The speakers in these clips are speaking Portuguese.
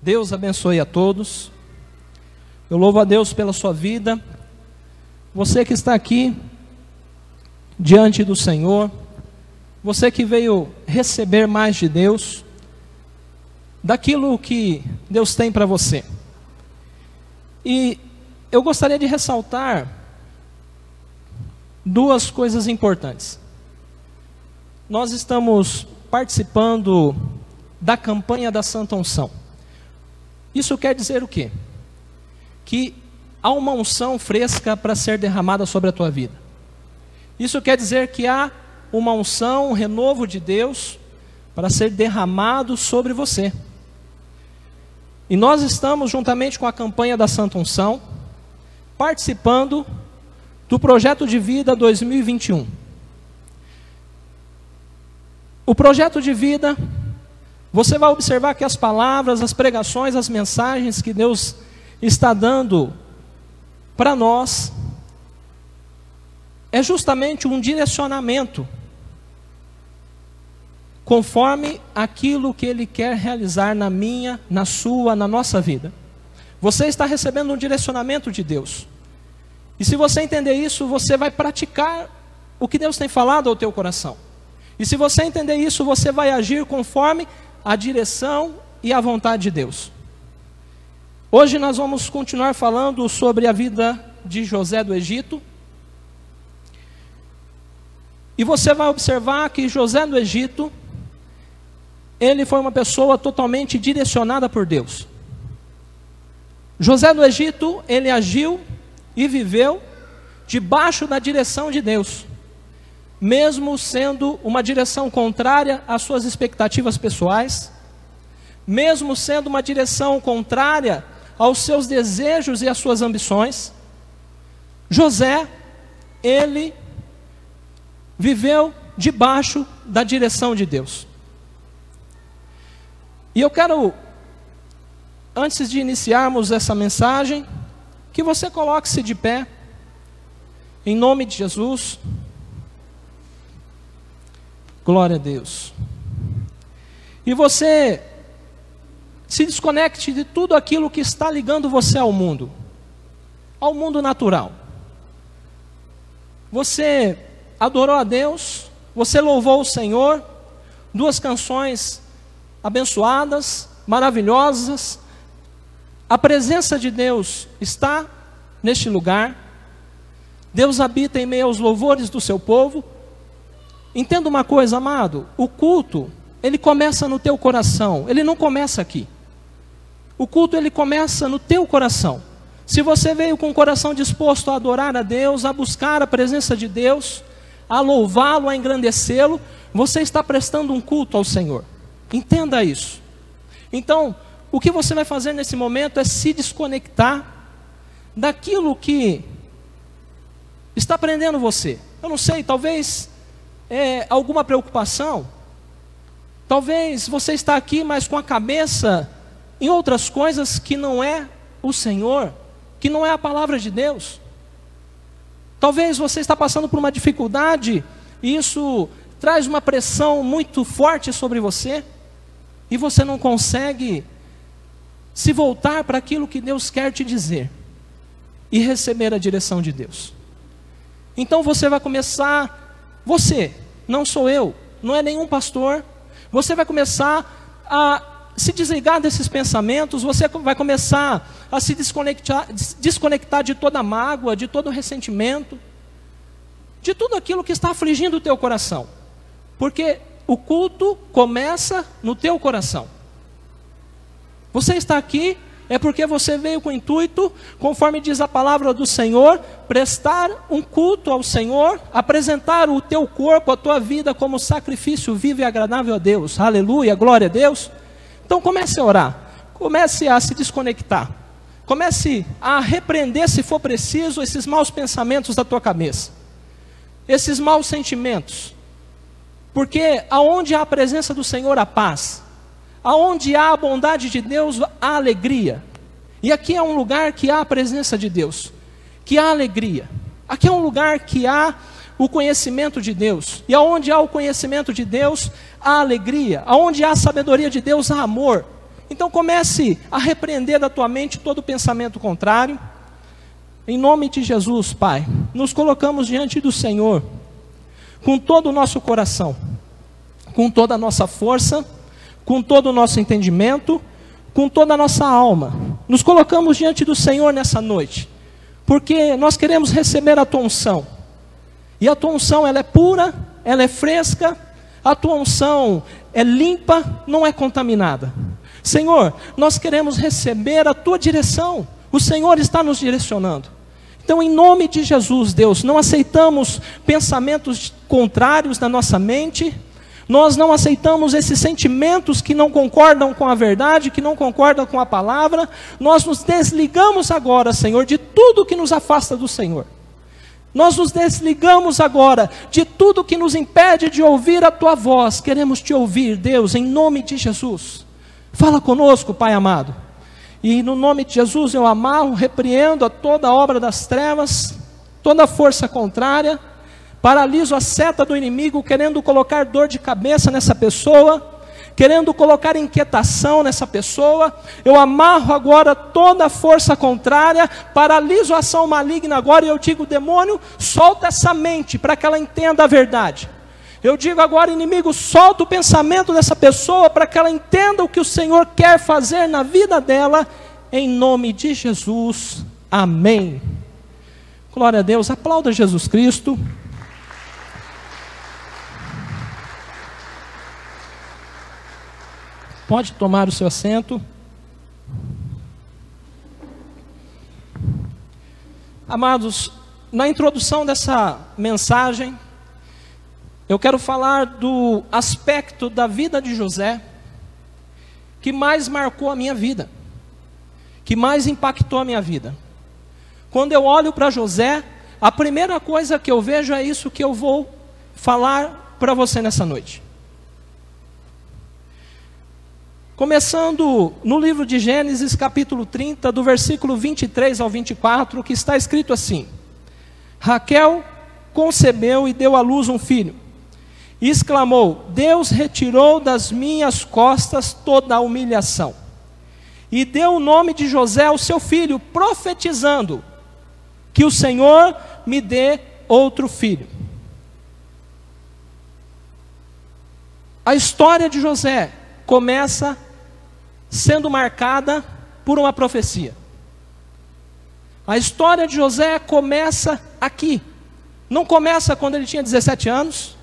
Deus abençoe a todos. Eu louvo a Deus pela sua vida. Você que está aqui diante do Senhor, você que veio receber mais de Deus, daquilo que Deus tem para você. E eu gostaria de ressaltar duas coisas importantes. Nós estamos participando da campanha da Santa Unção. Isso quer dizer o quê? Que há uma unção fresca para ser derramada sobre a tua vida. Isso quer dizer que há uma unção, um renovo de Deus para ser derramado sobre você. E nós estamos, juntamente com a campanha da Santa Unção, participando do Projeto de Vida 2021. O Projeto de Vida, você vai observar que as palavras, as pregações, as mensagens que Deus está dando para nós, é justamente um direcionamento, conforme aquilo que Ele quer realizar na minha, na sua, na nossa vida. Você está recebendo um direcionamento de Deus. E se você entender isso, você vai praticar o que Deus tem falado ao teu coração. E se você entender isso, você vai agir conforme a direção e a vontade de Deus. Hoje nós vamos continuar falando sobre a vida de José do Egito. E você vai observar que José do Egito, ele foi uma pessoa totalmente direcionada por Deus. José do Egito, ele agiu e viveu debaixo da direção de Deus, mesmo sendo uma direção contrária às suas expectativas pessoais, mesmo sendo uma direção contrária aos seus desejos e às suas ambições. José, ele viveu debaixo da direção de Deus. E eu quero, antes de iniciarmos essa mensagem, que você coloque-se de pé, em nome de Jesus. Glória a Deus. E você se desconecte de tudo aquilo que está ligando você ao mundo natural. Você adorou a Deus, você louvou o Senhor, duas canções abençoadas, maravilhosas. A presença de Deus está neste lugar. Deus habita em meio aos louvores do seu povo. Entenda uma coisa, amado, o culto, ele começa no teu coração, ele não começa aqui. O culto, ele começa no teu coração. Se você veio com o coração disposto a adorar a Deus, a buscar a presença de Deus, a louvá-lo, a engrandecê-lo, você está prestando um culto ao Senhor. Entenda isso. Então, o que você vai fazer nesse momento é se desconectar daquilo que está prendendo você. Eu não sei, talvez alguma preocupação. Talvez você está aqui, mas com a cabeça em outras coisas que não é o Senhor, que não é a palavra de Deus. Talvez você está passando por uma dificuldade, e isso traz uma pressão muito forte sobre você, e você não consegue se voltar para aquilo que Deus quer te dizer, e receber a direção de Deus. Então você vai começar, você, não sou eu, não é nenhum pastor, você vai começar a se desligar desses pensamentos, você vai começar a se desconectar de toda mágoa, de todo ressentimento, de tudo aquilo que está afligindo o teu coração, porque o culto começa no teu coração. Você está aqui, é porque você veio com o intuito, conforme diz a palavra do Senhor, prestar um culto ao Senhor, apresentar o teu corpo, a tua vida como sacrifício vivo e agradável a Deus. Aleluia, glória a Deus. Então comece a orar, comece a se desconectar, comece a repreender, se for preciso, esses maus pensamentos da tua cabeça, esses maus sentimentos, porque aonde há a presença do Senhor há paz, aonde há a bondade de Deus há alegria, e aqui é um lugar que há a presença de Deus, que há alegria, aqui é um lugar que há o conhecimento de Deus, e aonde há o conhecimento de Deus, há alegria, aonde há a sabedoria de Deus, há amor. Então comece a repreender da tua mente todo pensamento contrário. Em nome de Jesus, Pai, nos colocamos diante do Senhor, com todo o nosso coração, com toda a nossa força, com todo o nosso entendimento, com toda a nossa alma. Nos colocamos diante do Senhor nessa noite, porque nós queremos receber a tua unção. E a tua unção, ela é pura, ela é fresca, a tua unção é limpa, não é contaminada. Senhor, nós queremos receber a tua direção. O Senhor está nos direcionando. Então, em nome de Jesus, Deus, não aceitamos pensamentos contrários na nossa mente. Nós não aceitamos esses sentimentos que não concordam com a verdade, que não concordam com a palavra. Nós nos desligamos agora, Senhor, de tudo que nos afasta do Senhor. Nós nos desligamos agora de tudo que nos impede de ouvir a tua voz. Queremos te ouvir, Deus, em nome de Jesus. Fala conosco, Pai amado. E no nome de Jesus eu amarro, repreendo a toda obra das trevas, toda força contrária, paraliso a seta do inimigo, querendo colocar dor de cabeça nessa pessoa, querendo colocar inquietação nessa pessoa. Eu amarro agora toda força contrária, paraliso a ação maligna agora, e eu digo: demônio, solta essa mente, para que ela entenda a verdade. Eu digo agora: inimigo, solta o pensamento dessa pessoa, para que ela entenda o que o Senhor quer fazer na vida dela, em nome de Jesus, amém. Glória a Deus, aplauda Jesus Cristo. Pode tomar o seu assento. Amados, na introdução dessa mensagem, eu quero falar do aspecto da vida de José que mais marcou a minha vida, que mais impactou a minha vida. Quando eu olho para José, a primeira coisa que eu vejo é isso que eu vou falar para você nessa noite. Começando no livro de Gênesis, capítulo 30, do versículo 23 ao 24, que está escrito assim: Raquel concebeu e deu à luz um filho, e exclamou: Deus retirou das minhas costas toda a humilhação. E deu o nome de José ao seu filho, profetizando: que o Senhor me dê outro filho. A história de José começa sendo marcada por uma profecia. A história de José começa aqui. Não começa quando ele tinha 17 anos.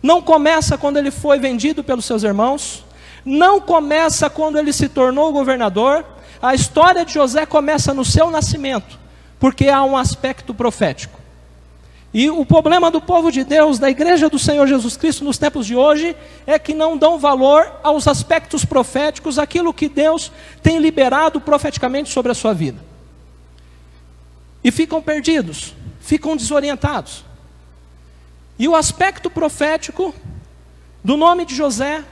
Não começa quando ele foi vendido pelos seus irmãos. Não começa quando ele se tornou governador. A história de José começa no seu nascimento, porque há um aspecto profético. E o problema do povo de Deus, da igreja do Senhor Jesus Cristo nos tempos de hoje, é que não dão valor aos aspectos proféticos, aquilo que Deus tem liberado profeticamente sobre a sua vida. E ficam perdidos, ficam desorientados. E o aspecto profético do nome de José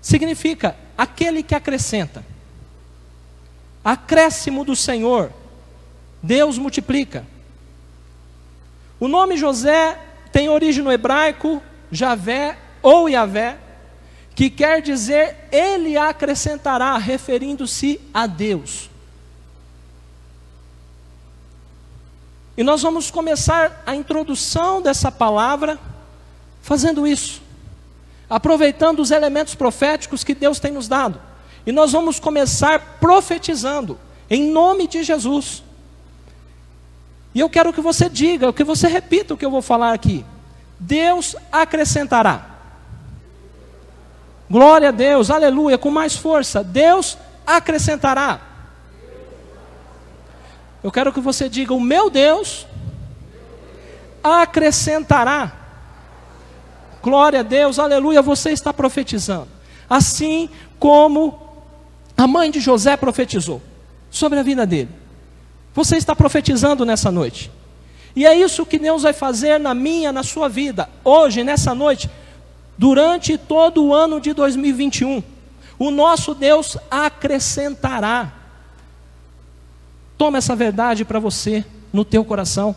significa aquele que acrescenta. Acréscimo do Senhor, Deus multiplica. O nome José tem origem no hebraico, Javé ou Yavé, que quer dizer ele acrescentará, referindo-se a Deus. E nós vamos começar a introdução dessa palavra fazendo isso, aproveitando os elementos proféticos que Deus tem nos dado. E nós vamos começar profetizando, em nome de Jesus. E eu quero que você diga, que você repita o que eu vou falar aqui. Deus acrescentará. Glória a Deus, aleluia, com mais força. Deus acrescentará. Eu quero que você diga: o meu Deus acrescentará. Glória a Deus, aleluia, você está profetizando. Assim como a mãe de José profetizou sobre a vida dele. Você está profetizando nessa noite. E é isso que Deus vai fazer na minha, na sua vida, hoje, nessa noite, durante todo o ano de 2021. O nosso Deus acrescentará. Toma essa verdade para você, no teu coração.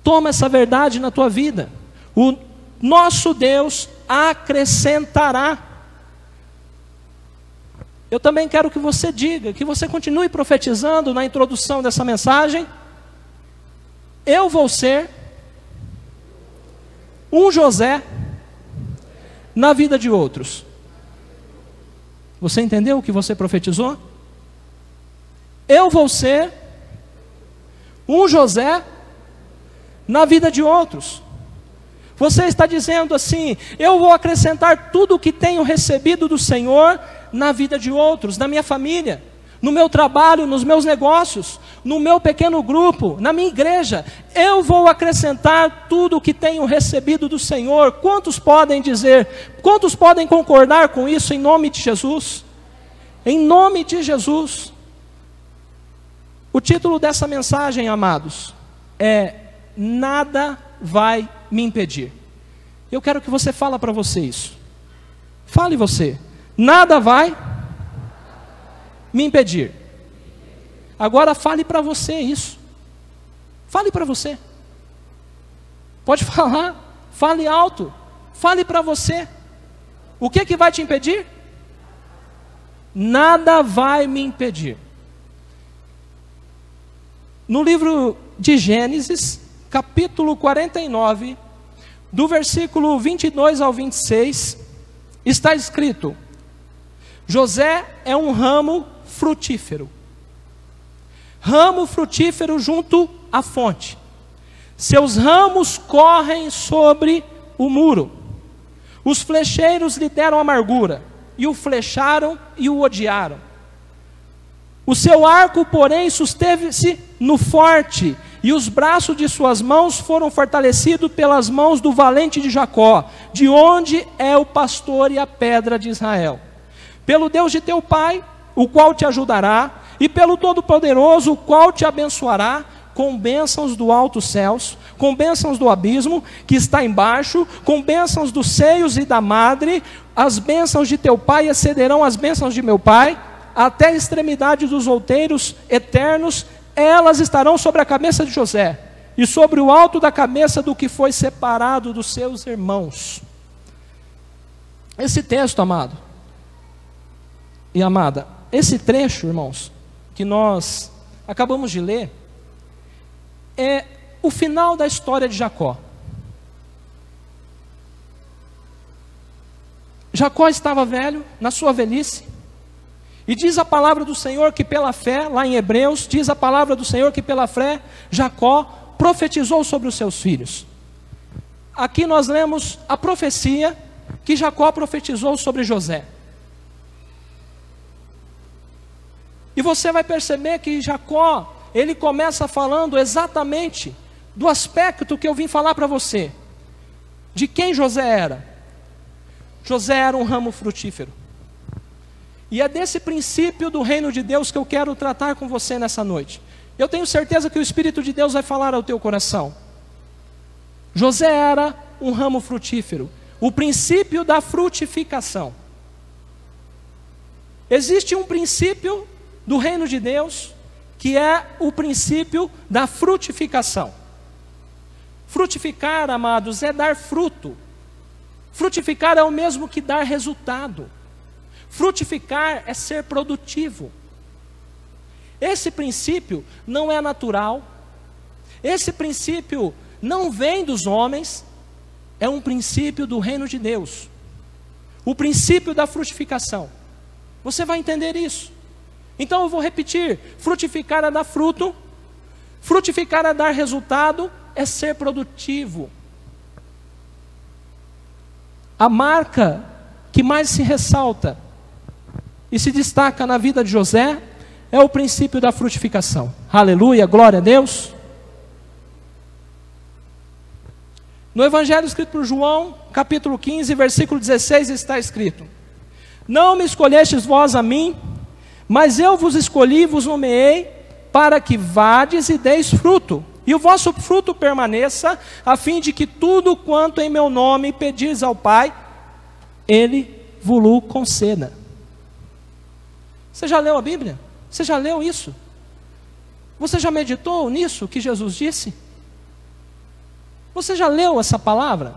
Toma essa verdade na tua vida. O nosso Deus acrescentará. eu também quero que você diga, que você continue profetizando na introdução dessa mensagem: eu vou ser um José na vida de outros. Você entendeu o que você profetizou? Eu vou ser um José na vida de outros. Você está dizendo assim: eu vou acrescentar tudo o que tenho recebido do Senhor na vida de outros, na minha família, no meu trabalho, nos meus negócios, no meu pequeno grupo, na minha igreja. Eu vou acrescentar tudo o que tenho recebido do Senhor. Quantos podem dizer, quantos podem concordar com isso em nome de Jesus? Em nome de Jesus. O título dessa mensagem, amados, é: nada vai me impedir. Eu quero que você fale para você isso. Fale você: nada vai me impedir. Agora fale para você isso. Fale para você. Pode falar, fale alto, fale para você. O que vai te impedir? Nada vai me impedir. No livro de Gênesis, capítulo 49, do versículo 22 ao 26, está escrito: José é um ramo frutífero. Ramo frutífero junto à fonte. Seus ramos correm sobre o muro. Os flecheiros lhe deram amargura, e o flecharam e o odiaram. O seu arco, porém, susteve-se no forte, e os braços de suas mãos foram fortalecidos pelas mãos do valente de Jacó, de onde é o pastor e a pedra de Israel. Pelo Deus de teu pai, o qual te ajudará, e pelo Todo-Poderoso, o qual te abençoará, com bênçãos do alto céus, com bênçãos do abismo que está embaixo, com bênçãos dos seios e da madre. As bênçãos de teu pai excederão as bênçãos de meu pai, até a extremidade dos outeiros eternos. Elas estarão sobre a cabeça de José, e sobre o alto da cabeça do que foi separado dos seus irmãos. Esse texto, amado e amada, esse trecho, irmãos, que nós acabamos de ler, é o final da história de Jacó. Jacó estava velho, na sua velhice, e diz a palavra do Senhor que pela fé, lá em Hebreus, diz a palavra do Senhor que pela fé, Jacó profetizou sobre os seus filhos. Aqui nós lemos a profecia que Jacó profetizou sobre José. E você vai perceber que Jacó, ele começa falando exatamente do aspecto que eu vim falar para você. De quem José era? José era um ramo frutífero. E é desse princípio do reino de Deus que eu quero tratar com você nessa noite. Eu tenho certeza que o Espírito de Deus vai falar ao teu coração. José era um ramo frutífero. O princípio da frutificação. Existe um princípio do reino de Deus, que é o princípio da frutificação. Frutificar, amados, é dar fruto. Frutificar é o mesmo que dar resultado. Frutificar é ser produtivo. Esse princípio não é natural. Esse princípio não vem dos homens. É um princípio do reino de Deus. O princípio da frutificação. Você vai entender isso. Então eu vou repetir: frutificar é dar fruto, frutificar é dar resultado, é ser produtivo. A marca que mais se ressalta e se destaca na vida de José é o princípio da frutificação. Aleluia, glória a Deus. No Evangelho escrito por João, capítulo 15, versículo 16, está escrito: não me escolhestes vós a mim, mas eu vos escolhi e vos nomeei para que vades e deis fruto, e o vosso fruto permaneça, a fim de que tudo quanto em meu nome pedires ao Pai, Ele vos conceda. Você já leu a Bíblia? Você já leu isso? Você já meditou nisso que Jesus disse? Você já leu essa palavra?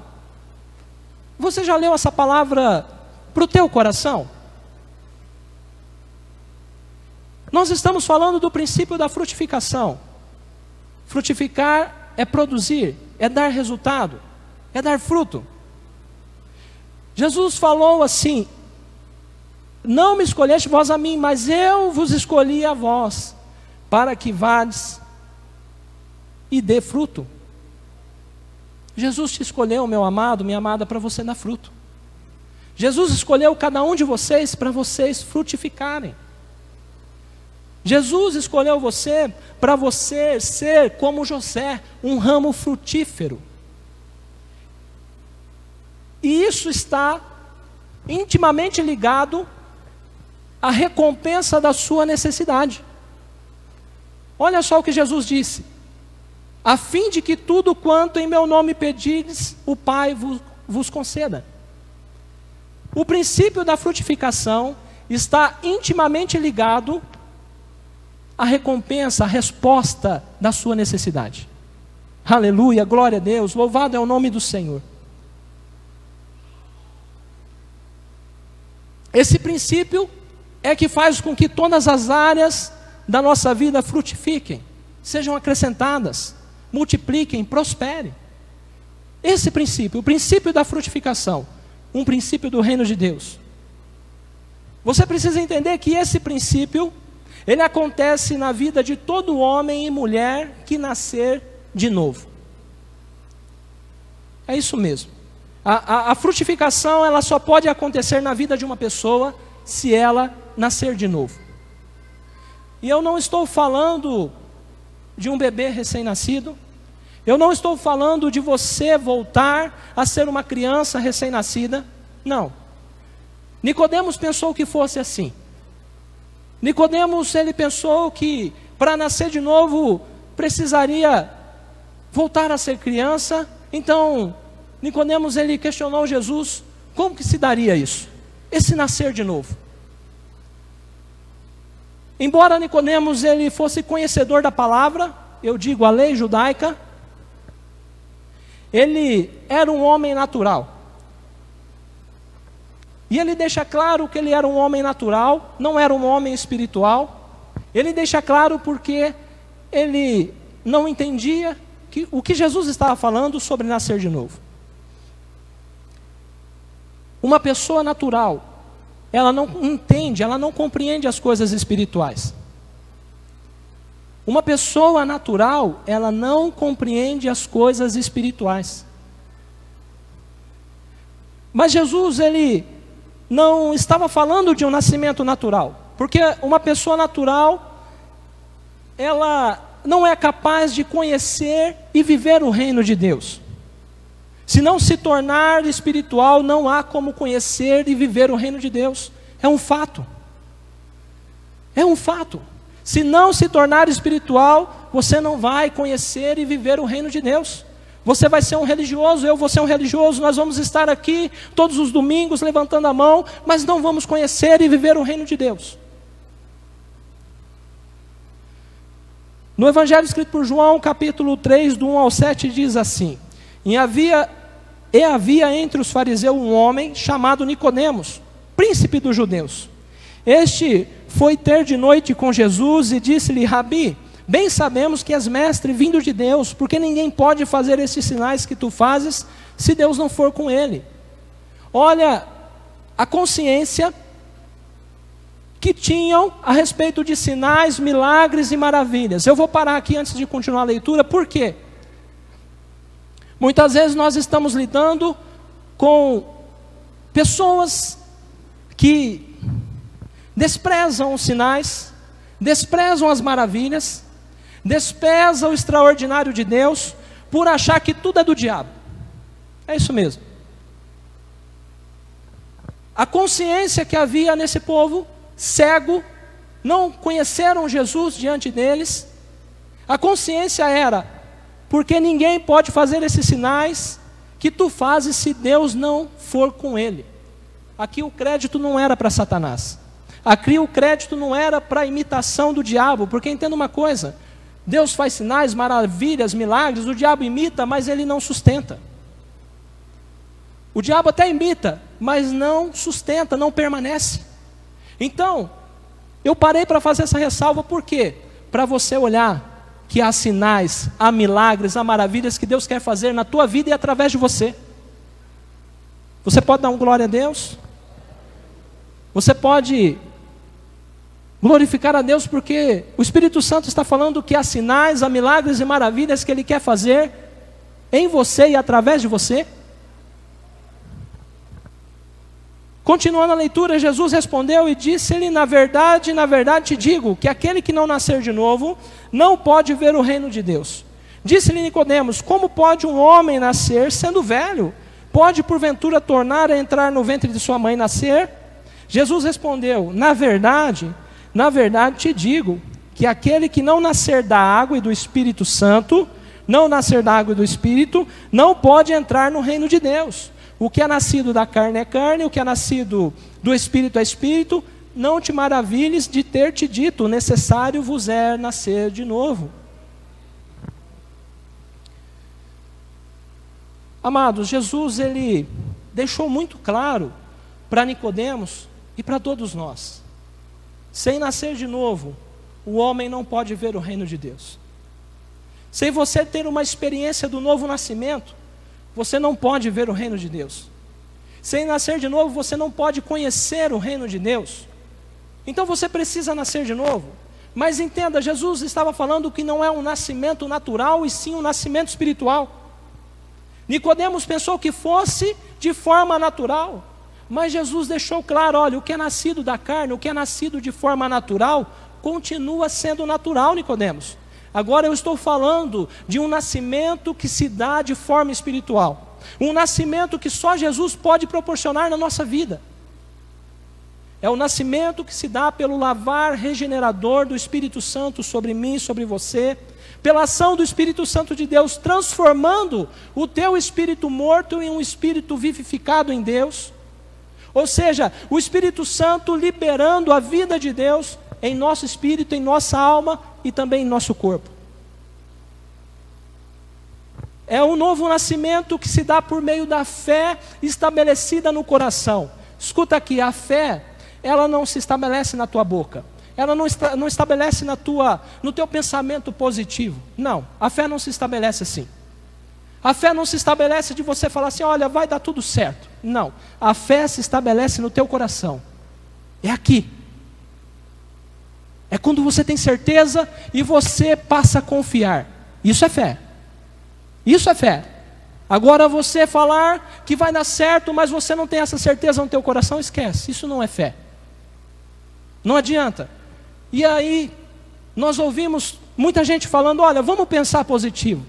Você já leu essa palavra para o teu coração? Nós estamos falando do princípio da frutificação. Frutificar é produzir, é dar resultado, é dar fruto. Jesus falou assim: não me escolheste vós a mim, mas eu vos escolhi a vós, para que vades e dê fruto. Jesus te escolheu, meu amado, minha amada, para você dar fruto. Jesus escolheu cada um de vocês para vocês frutificarem. Jesus escolheu você para você ser como José, um ramo frutífero. E isso está intimamente ligado à recompensa da sua necessidade. Olha só o que Jesus disse: a fim de que tudo quanto em meu nome pedires, o Pai vos conceda. O princípio da frutificação está intimamente ligado à recompensa, à resposta da sua necessidade. Aleluia, glória a Deus, louvado é o nome do Senhor. Esse princípio é que faz com que todas as áreas da nossa vida frutifiquem, sejam acrescentadas, multipliquem, prosperem. Esse princípio, o princípio da frutificação, um princípio do reino de Deus. Você precisa entender que esse princípio, ele acontece na vida de todo homem e mulher que nascer de novo. É isso mesmo. A frutificação, ela só pode acontecer na vida de uma pessoa se ela nascer de novo. E eu não estou falando de um bebê recém-nascido. Eu não estou falando de você voltar a ser uma criança recém-nascida. Não. Nicodemos pensou que fosse assim. Nicodemos, ele pensou que para nascer de novo precisaria voltar a ser criança. Então, Nicodemos, ele questionou Jesus: como que se daria isso? Esse nascer de novo. Embora Nicodemos ele fosse conhecedor da palavra, eu digo a lei judaica, ele era um homem natural. E ele deixa claro que ele era um homem natural, não era um homem espiritual. Ele deixa claro porque ele não entendia o que Jesus estava falando sobre nascer de novo. Uma pessoa natural, ela não entende, ela não compreende as coisas espirituais. Uma pessoa natural, ela não compreende as coisas espirituais. Mas Jesus, ele não estava falando de um nascimento natural, porque uma pessoa natural, ela não é capaz de conhecer e viver o reino de Deus. Se não se tornar espiritual, não há como conhecer e viver o reino de Deus. É um fato. É um fato. Se não se tornar espiritual, você não vai conhecer e viver o reino de Deus. Você vai ser um religioso, eu vou ser um religioso, nós vamos estar aqui todos os domingos levantando a mão, mas não vamos conhecer e viver o reino de Deus. No Evangelho escrito por João, capítulo 3, do 1 ao 7, diz assim: havia entre os fariseus um homem chamado Nicodemos, príncipe dos judeus. Este foi ter de noite com Jesus e disse-lhe: Rabi, bem sabemos que és mestre vindo de Deus, porque ninguém pode fazer esses sinais que tu fazes, se Deus não for com ele. Olha a consciência que tinham a respeito de sinais, milagres e maravilhas. Eu vou parar aqui antes de continuar a leitura, por quê? Muitas vezes nós estamos lidando com pessoas que desprezam os sinais, desprezam as maravilhas, desprezam o extraordinário de Deus, por achar que tudo é do diabo. É isso mesmo. A consciência que havia nesse povo cego, não conheceram Jesus diante deles, a consciência era: porque ninguém pode fazer esses sinais que tu fazes se Deus não for com ele. Aqui o crédito não era para Satanás. Aqui o crédito não era para a imitação do diabo, porque entenda uma coisa: Deus faz sinais, maravilhas, milagres, o diabo imita, mas ele não sustenta. O diabo até imita, mas não sustenta, não permanece. Então, Eu parei para fazer essa ressalva, por quê? Para você olhar que há sinais, há milagres, há maravilhas que Deus quer fazer na tua vida e através de você. Você pode dar um glória a Deus? Você pode glorificar a Deus porque o Espírito Santo está falando que há sinais, há milagres e maravilhas que Ele quer fazer em você e através de você? Continuando a leitura, Jesus respondeu e disse-lhe: na verdade te digo, que aquele que não nascer de novo, não pode ver o reino de Deus. Disse-lhe Nicodemos: como pode um homem nascer sendo velho? Pode porventura tornar a entrar no ventre de sua mãe e nascer? Jesus respondeu: na verdade te digo, que aquele que não nascer da água e do Espírito Santo, não nascer da água e do Espírito, não pode entrar no reino de Deus. O que é nascido da carne é carne, o que é nascido do Espírito é Espírito. Não te maravilhes de ter te dito: necessário vos é nascer de novo. Amados, Jesus, Ele deixou muito claro para Nicodemos e para todos nós: sem nascer de novo, o homem não pode ver o reino de Deus. Sem você ter uma experiência do novo nascimento, você não pode ver o reino de Deus. Sem nascer de novo, você não pode conhecer o reino de Deus. Então você precisa nascer de novo. Mas entenda, Jesus estava falando que não é um nascimento natural, e sim um nascimento espiritual. Nicodemos pensou que fosse de forma natural, mas Jesus deixou claro: olha, o que é nascido da carne, o que é nascido de forma natural, continua sendo natural, Nicodemos. Agora eu estou falando de um nascimento que se dá de forma espiritual. Um nascimento que só Jesus pode proporcionar na nossa vida. É o nascimento que se dá pelo lavar regenerador do Espírito Santo sobre mim, sobre você, pela ação do Espírito Santo de Deus, transformando o teu espírito morto em um espírito vivificado em Deus. Ou seja, o Espírito Santo liberando a vida de Deus em nosso espírito, em nossa alma e também em nosso corpo. É um novo nascimento que se dá por meio da fé estabelecida no coração. Escuta aqui, a fé, ela não se estabelece na tua boca. Ela não estabelece no teu pensamento positivo. Não, a fé não se estabelece assim. A fé não se estabelece de você falar assim: olha, vai dar tudo certo. Não, a fé se estabelece no teu coração. É aqui. É quando você tem certeza e você passa a confiar. Isso é fé. Isso é fé. Agora você falar que vai dar certo, mas você não tem essa certeza no teu coração, esquece. Isso não é fé. Não adianta. E aí, nós ouvimos muita gente falando: olha, vamos pensar positivo.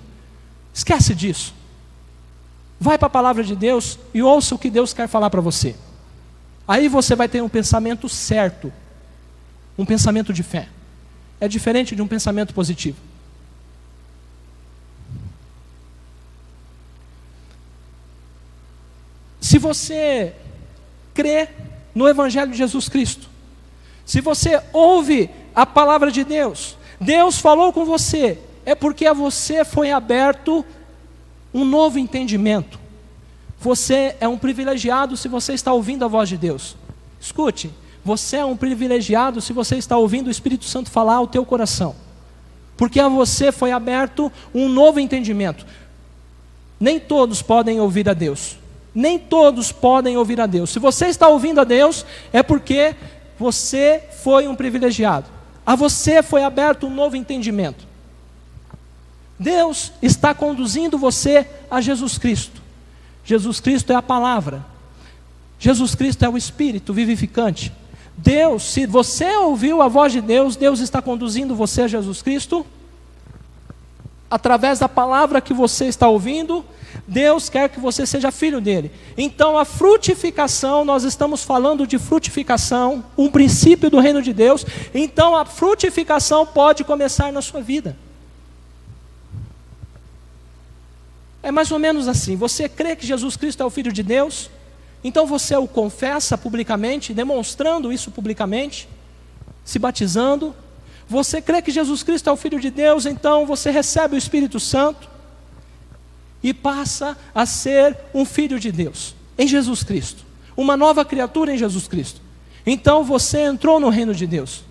Esquece disso. Vai para a palavra de Deus e ouça o que Deus quer falar para você. Aí você vai ter um pensamento certo. Um pensamento de fé. É diferente de um pensamento positivo. Se você crê no Evangelho de Jesus Cristo, se você ouve a palavra de Deus, Deus falou com você, é porque a você foi aberto um novo entendimento. Você é um privilegiado se você está ouvindo a voz de Deus. Escute, você é um privilegiado se você está ouvindo o Espírito Santo falar ao teu coração, porque a você foi aberto um novo entendimento. Nem todos podem ouvir a Deus. Nem todos podem ouvir a Deus. Se você está ouvindo a Deus, é porque você foi um privilegiado. A você foi aberto um novo entendimento. Deus está conduzindo você a Jesus Cristo. Jesus Cristo é a palavra. Jesus Cristo é o Espírito vivificante. Deus, se você ouviu a voz de Deus, Deus está conduzindo você a Jesus Cristo. Através da palavra que você está ouvindo, Deus quer que você seja filho dele. Então a frutificação, nós estamos falando de frutificação, um princípio do reino de Deus. Então a frutificação pode começar na sua vida. É mais ou menos assim: você crê que Jesus Cristo é o Filho de Deus, então você o confessa publicamente, demonstrando isso publicamente, se batizando. Você crê que Jesus Cristo é o Filho de Deus, então você recebe o Espírito Santo e passa a ser um filho de Deus em Jesus Cristo, uma nova criatura em Jesus Cristo. Então você entrou no reino de Deus.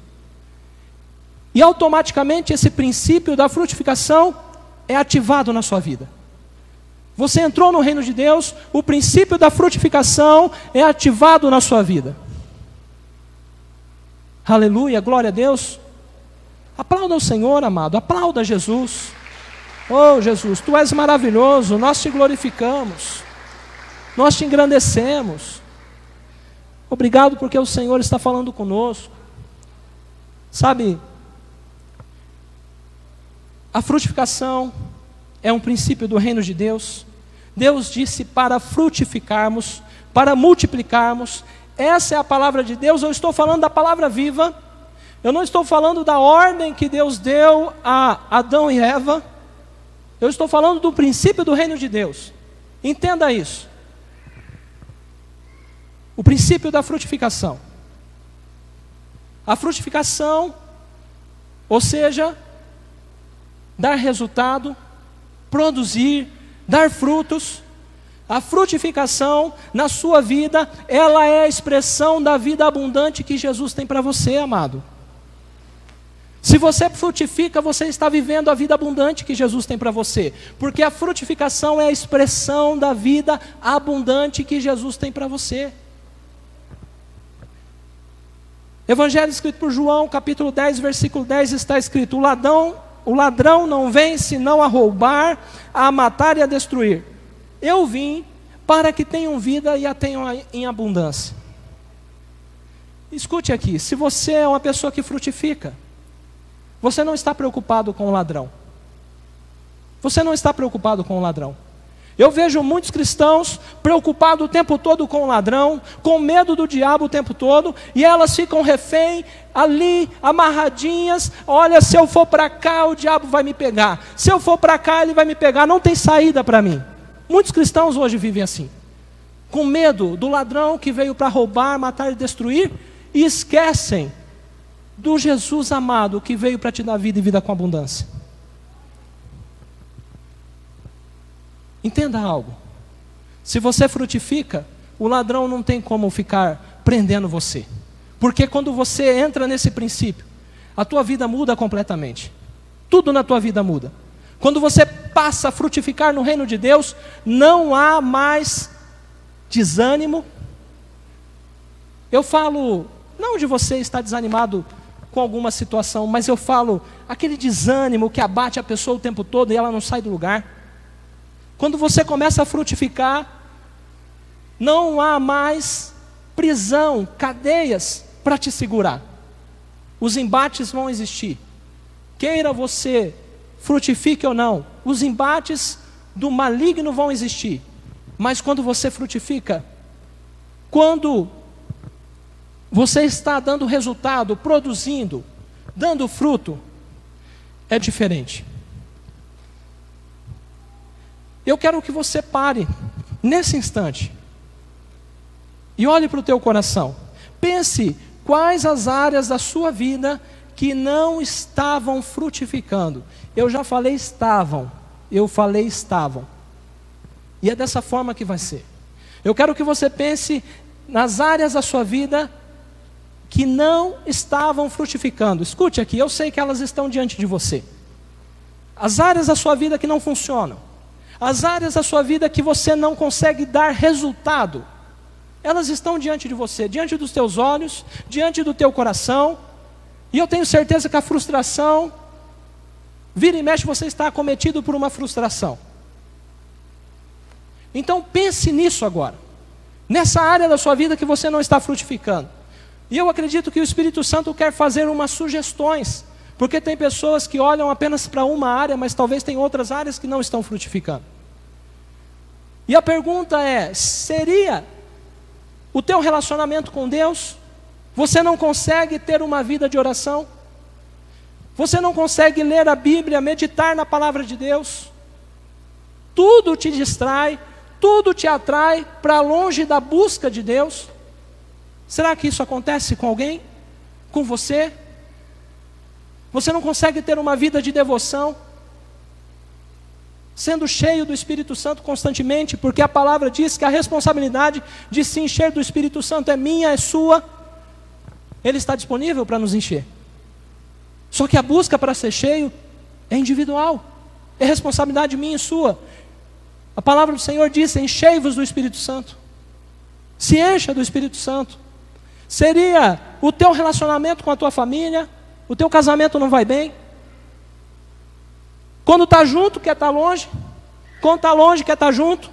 e automaticamente esse princípio da frutificação é ativado na sua vida. Você entrou no reino de Deus, o princípio da frutificação é ativado na sua vida. Aleluia, glória a Deus. Aplauda o Senhor, amado, aplauda Jesus. Oh Jesus, Tu és maravilhoso, nós Te glorificamos, nós Te engrandecemos. Obrigado porque o Senhor está falando conosco. Sabe, a frutificação é um princípio do reino de Deus. Deus disse para frutificarmos, para multiplicarmos. Essa é a palavra de Deus. Eu estou falando da palavra viva. Eu não estou falando da ordem que Deus deu a Adão e Eva. Eu estou falando do princípio do reino de Deus. Entenda isso. O princípio da frutificação. A frutificação, ou seja, dar resultado, produzir, dar frutos. A frutificação na sua vida, ela é a expressão da vida abundante que Jesus tem para você, amado. Se você frutifica, você está vivendo a vida abundante que Jesus tem para você, porque a frutificação é a expressão da vida abundante que Jesus tem para você. Evangelho escrito por João, capítulo 10, versículo 10, está escrito: o ladrão não vem senão a roubar, a matar e a destruir. Eu vim para que tenham vida e a tenham em abundância. Escute aqui, se você é uma pessoa que frutifica, você não está preocupado com o ladrão. Você não está preocupado com o ladrão. Eu vejo muitos cristãos preocupados o tempo todo com o ladrão, com medo do diabo o tempo todo, e elas ficam refém ali, amarradinhas. Olha, se eu for para cá, o diabo vai me pegar. Se eu for para cá, ele vai me pegar. Não tem saída para mim. Muitos cristãos hoje vivem assim, com medo do ladrão que veio para roubar, matar e destruir, e esquecem do Jesus amado que veio para te dar vida e vida com abundância. Entenda algo. Se você frutifica, o ladrão não tem como ficar prendendo você. Porque quando você entra nesse princípio, a tua vida muda completamente. Tudo na tua vida muda. Quando você passa a frutificar no reino de Deus, não há mais desânimo. Eu falo, não de você estar desanimado com alguma situação, mas eu falo aquele desânimo que abate a pessoa o tempo todo e ela não sai do lugar. Quando você começa a frutificar, não há mais prisão, cadeias para te segurar. Os embates vão existir. Queira você frutifique ou não, os embates do maligno vão existir. Mas quando você frutifica, quando você está dando resultado, produzindo, dando fruto, é diferente. Eu quero que você pare nesse instante e olhe para o teu coração. Pense quais as áreas da sua vida que não estavam frutificando. Eu já falei estavam, eu falei estavam. E é dessa forma que vai ser. Eu quero que você pense nas áreas da sua vida que não estavam frutificando. Escute aqui, eu sei que elas estão diante de você. As áreas da sua vida que não funcionam. As áreas da sua vida que você não consegue dar resultado, elas estão diante de você, diante dos teus olhos, diante do teu coração. E eu tenho certeza que a frustração, vira e mexe, você está acometido por uma frustração. Então pense nisso agora, nessa área da sua vida que você não está frutificando. E eu acredito que o Espírito Santo quer fazer umas sugestões, porque tem pessoas que olham apenas para uma área, mas talvez tem outras áreas que não estão frutificando. E a pergunta é, seria o teu relacionamento com Deus? Você não consegue ter uma vida de oração? Você não consegue ler a Bíblia, meditar na palavra de Deus? Tudo te distrai, tudo te atrai para longe da busca de Deus. Será que isso acontece com alguém? Com você? Você não consegue ter uma vida de devoção, sendo cheio do Espírito Santo constantemente, porque a palavra diz que a responsabilidade de se encher do Espírito Santo é minha, é sua. Ele está disponível para nos encher. Só que a busca para ser cheio é individual, é responsabilidade minha e sua. A palavra do Senhor diz: enchei-vos do Espírito Santo. Se encha do Espírito Santo. Seria o teu relacionamento com a tua família, o teu casamento não vai bem. Quando está junto, quer estar longe. Quando está longe, quer estar junto.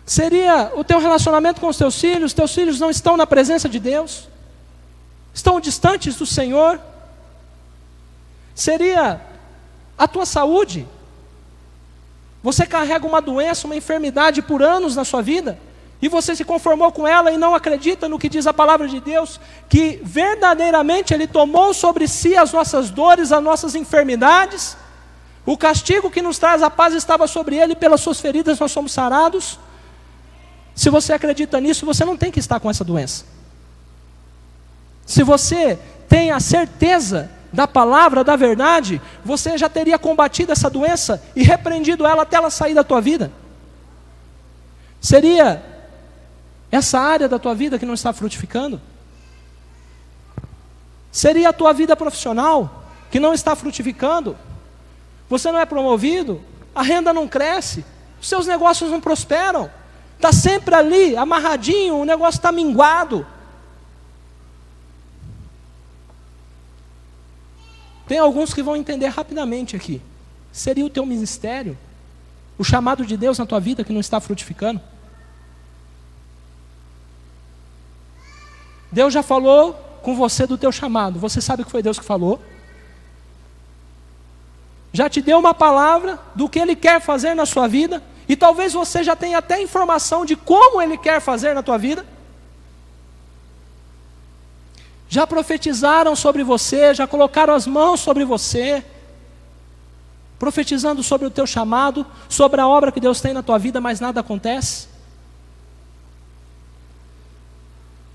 Seria o teu relacionamento com os teus filhos não estão na presença de Deus, estão distantes do Senhor. Seria a tua saúde. Você carrega uma doença, uma enfermidade por anos na sua vida, e você se conformou com ela e não acredita no que diz a palavra de Deus, que verdadeiramente Ele tomou sobre si as nossas dores, as nossas enfermidades. O castigo que nos traz a paz estava sobre Ele, pelas suas feridas nós somos sarados. Se você acredita nisso, você não tem que estar com essa doença. Se você tem a certeza da palavra, da verdade, você já teria combatido essa doença e repreendido ela até ela sair da tua vida. Seria essa área da tua vida que não está frutificando? Seria a tua vida profissional que não está frutificando? Você não é promovido, a renda não cresce, os seus negócios não prosperam, está sempre ali, amarradinho, o negócio está minguado. Tem alguns que vão entender rapidamente aqui. Seria o teu ministério, o chamado de Deus na tua vida que não está frutificando? Deus já falou com você do teu chamado. Você sabe que foi Deus que falou? Já te deu uma palavra do que Ele quer fazer na sua vida? E talvez você já tenha até informação de como Ele quer fazer na tua vida? Já profetizaram sobre você, já colocaram as mãos sobre você, profetizando sobre o teu chamado, sobre a obra que Deus tem na tua vida, mas nada acontece?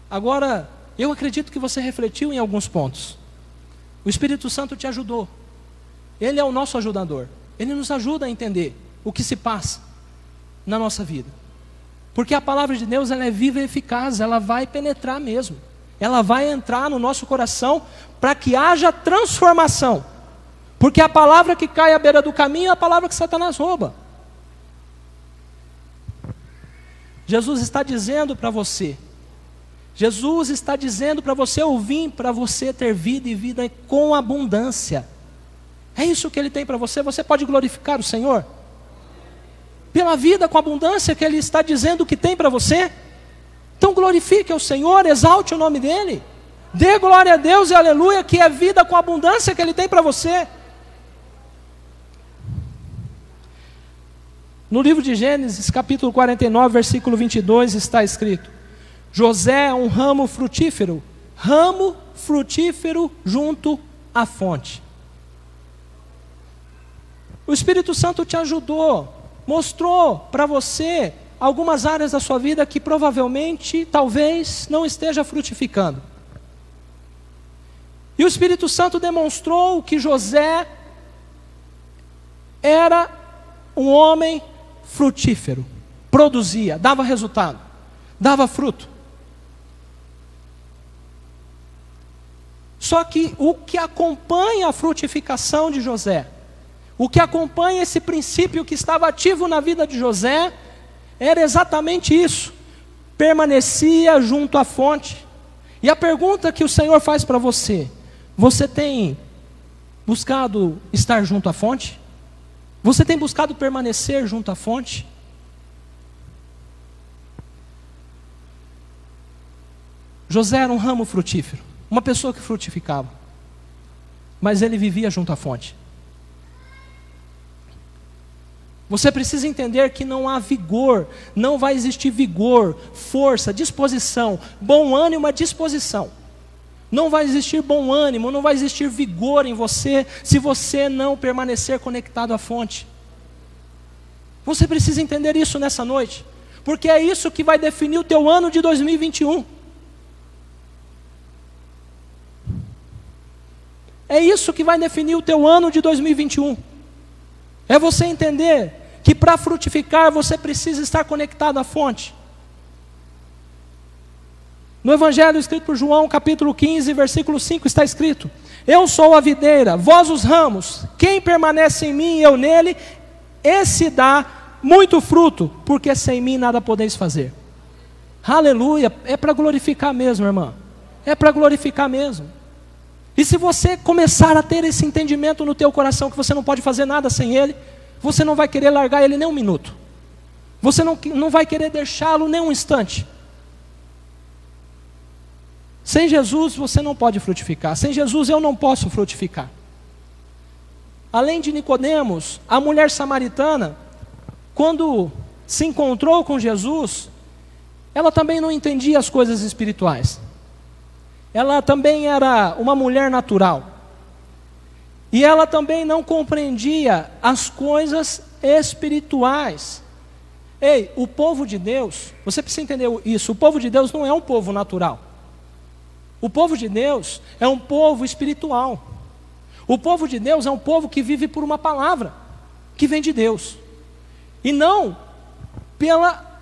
Agora, eu acredito que você refletiu em alguns pontos. O Espírito Santo te ajudou. Ele é o nosso ajudador. Ele nos ajuda a entender o que se passa na nossa vida. Porque a palavra de Deus, ela é viva e eficaz, ela vai penetrar mesmo. Ela vai entrar no nosso coração para que haja transformação. Porque a palavra que cai à beira do caminho é a palavra que Satanás rouba. Jesus está dizendo para você, eu vim para você ter vida e vida com abundância. É isso que Ele tem para você. Você pode glorificar o Senhor pela vida com abundância que Ele está dizendo que tem para você. Então glorifique ao Senhor, exalte o nome dEle, dê glória a Deus e aleluia, que é vida com abundância que Ele tem para você. No livro de Gênesis, capítulo 49, versículo 22, está escrito: José é um ramo frutífero junto à fonte. O Espírito Santo te ajudou, mostrou para você algumas áreas da sua vida que provavelmente, talvez, não esteja frutificando. E o Espírito Santo demonstrou que José era um homem frutífero, produzia, dava resultado, dava fruto. Só que o que acompanha a frutificação de José, o que acompanha esse princípio que estava ativo na vida de José, era exatamente isso: permanecia junto à fonte. E a pergunta que o Senhor faz para você: você tem buscado estar junto à fonte? Você tem buscado permanecer junto à fonte? José era um ramo frutífero, uma pessoa que frutificava, mas ele vivia junto à fonte. Você precisa entender que não há vigor, não vai existir vigor, força, disposição, bom ânimo é disposição. Não vai existir bom ânimo, não vai existir vigor em você, se você não permanecer conectado à fonte. Você precisa entender isso nessa noite, porque é isso que vai definir o teu ano de 2021. É isso que vai definir o teu ano de 2021. É você entender que para frutificar você precisa estar conectado à fonte. No Evangelho escrito por João, capítulo 15, versículo 5, está escrito: eu sou a videira, vós os ramos, quem permanece em mim e eu nele, esse dá muito fruto, porque sem mim nada podeis fazer. Aleluia, é para glorificar mesmo, irmã, é para glorificar mesmo. E se você começar a ter esse entendimento no teu coração, que você não pode fazer nada sem Ele, você não vai querer largar Ele nem um minuto, você não vai querer deixá-lo nem um instante. Sem Jesus você não pode frutificar, sem Jesus eu não posso frutificar. Além de Nicodemos, a mulher samaritana, quando se encontrou com Jesus, ela também não entendia as coisas espirituais. Ela também era uma mulher natural. E ela também não compreendia as coisas espirituais. Ei, o povo de Deus, você precisa entender isso, o povo de Deus não é um povo natural. O povo de Deus é um povo espiritual. O povo de Deus é um povo que vive por uma palavra, que vem de Deus. E não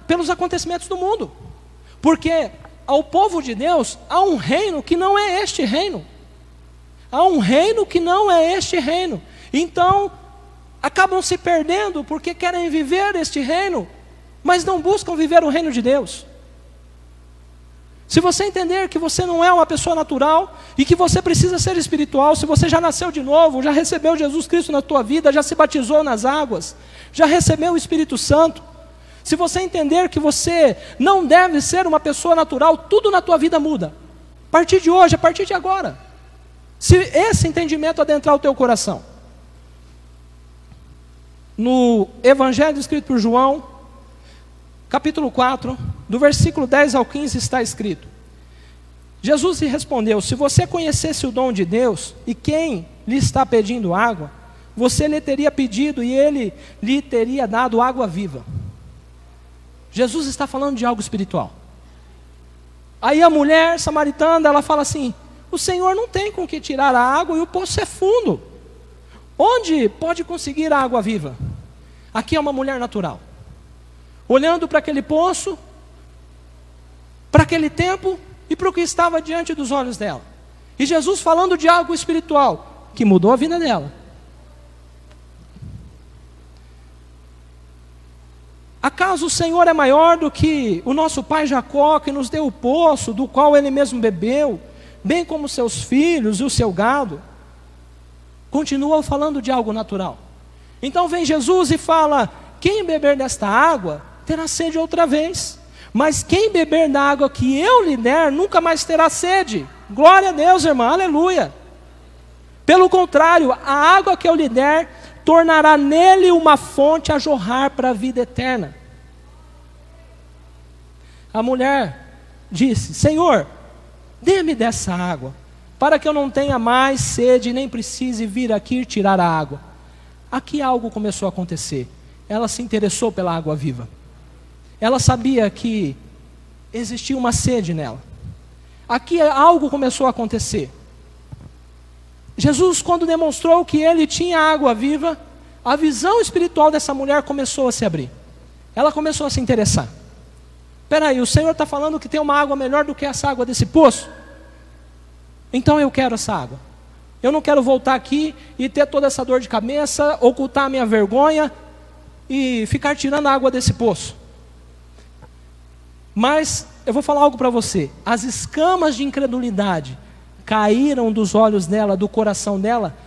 pelos acontecimentos do mundo. Porque ao povo de Deus há um reino que não é este reino. Há um reino que não é este reino. Então, acabam se perdendo porque querem viver este reino, mas não buscam viver o reino de Deus. Se você entender que você não é uma pessoa natural e que você precisa ser espiritual, se você já nasceu de novo, já recebeu Jesus Cristo na tua vida, já se batizou nas águas, já recebeu o Espírito Santo, se você entender que você não deve ser uma pessoa natural, tudo na tua vida muda. A partir de hoje, a partir de agora. Se esse entendimento adentrar o teu coração. No Evangelho escrito por João, capítulo 4, do versículo 10 ao 15 está escrito: Jesus lhe respondeu: se você conhecesse o dom de Deus e quem lhe está pedindo água, você lhe teria pedido e ele lhe teria dado água viva. Jesus está falando de algo espiritual. Aí a mulher samaritana, ela fala assim: o Senhor não tem com que tirar a água e o poço é fundo. Onde pode conseguir a água viva? Aqui é uma mulher natural, olhando para aquele poço, para aquele tempo e para o que estava diante dos olhos dela. E Jesus falando de algo espiritual, que mudou a vida dela. Acaso o Senhor é maior do que o nosso pai Jacó, que nos deu o poço, do qual ele mesmo bebeu, bem como seus filhos e o seu gado? Continua falando de algo natural. Então vem Jesus e fala: quem beber desta água terá sede outra vez, mas quem beber da água que eu lhe der nunca mais terá sede. Glória a Deus, irmã, aleluia. Pelo contrário, a água que eu lhe der tornará nele uma fonte a jorrar para a vida eterna. A mulher disse: Senhor, dê-me dessa água, para que eu não tenha mais sede, nem precise vir aqui tirar a água. Aqui algo começou a acontecer. Ela se interessou pela água viva. Ela sabia que existia uma sede nela. Aqui algo começou a acontecer. Jesus, quando demonstrou que ele tinha água viva, a visão espiritual dessa mulher começou a se abrir. Ela começou a se interessar. Espera aí, o Senhor está falando que tem uma água melhor do que essa água desse poço? Então eu quero essa água. Eu não quero voltar aqui e ter toda essa dor de cabeça, ocultar a minha vergonha e ficar tirando a água desse poço. Mas eu vou falar algo para você. As escamas de incredulidade caíram dos olhos dela, do coração dela,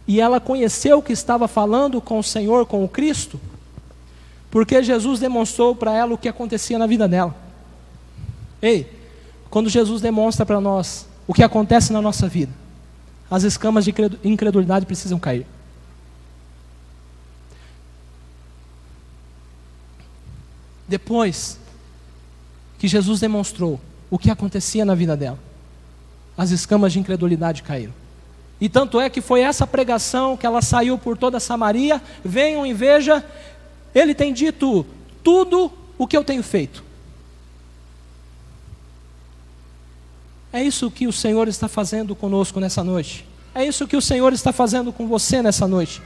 e ela conheceu que estava falando com o Senhor, com o Cristo, porque Jesus demonstrou para ela o que acontecia na vida dela. Ei, quando Jesus demonstra para nós o que acontece na nossa vida, as escamas de incredulidade precisam cair. Depois que Jesus demonstrou o que acontecia na vida dela, as escamas de incredulidade caíram. E tanto é que foi essa pregação que ela saiu por toda Samaria: venham e vejam, ele tem dito tudo o que eu tenho feito. É isso que o Senhor está fazendo conosco nessa noite. É isso que o Senhor está fazendo com você nessa noite.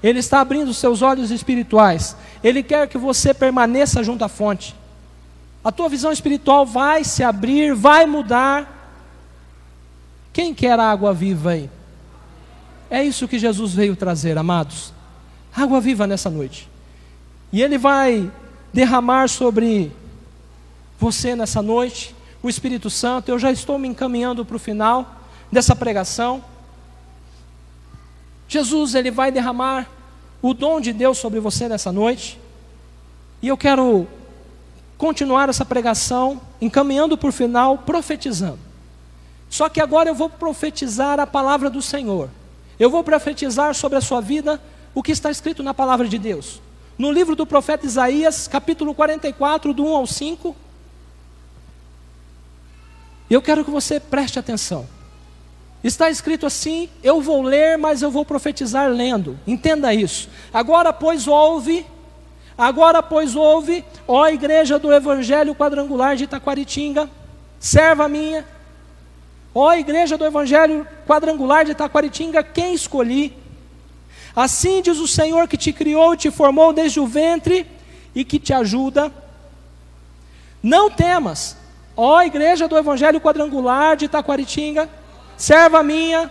Ele está abrindo os seus olhos espirituais. Ele quer que você permaneça junto à fonte. A tua visão espiritual vai se abrir, vai mudar. Quem quer água viva aí? É isso que Jesus veio trazer, amados. Água viva nessa noite. E Ele vai derramar sobre você nessa noite o Espírito Santo. Eu já estou me encaminhando para o final dessa pregação. Jesus, Ele vai derramar o dom de Deus sobre você nessa noite. E eu quero continuar essa pregação, encaminhando para o final, profetizando. Só que agora eu vou profetizar a palavra do Senhor. Eu vou profetizar sobre a sua vida o que está escrito na palavra de Deus. No livro do profeta Isaías, capítulo 44, do 1 ao 5. Eu quero que você preste atenção. Está escrito assim, eu vou ler, mas eu vou profetizar lendo. Entenda isso. Agora, pois, ouve, ó igreja do Evangelho Quadrangular de Itaquaritinga, serva minha, ó igreja do Evangelho Quadrangular de Itaquaritinga, quem escolhi? Assim diz o Senhor que te criou e te formou desde o ventre e que te ajuda. Não temas, ó igreja do Evangelho Quadrangular de Itaquaritinga, serva minha,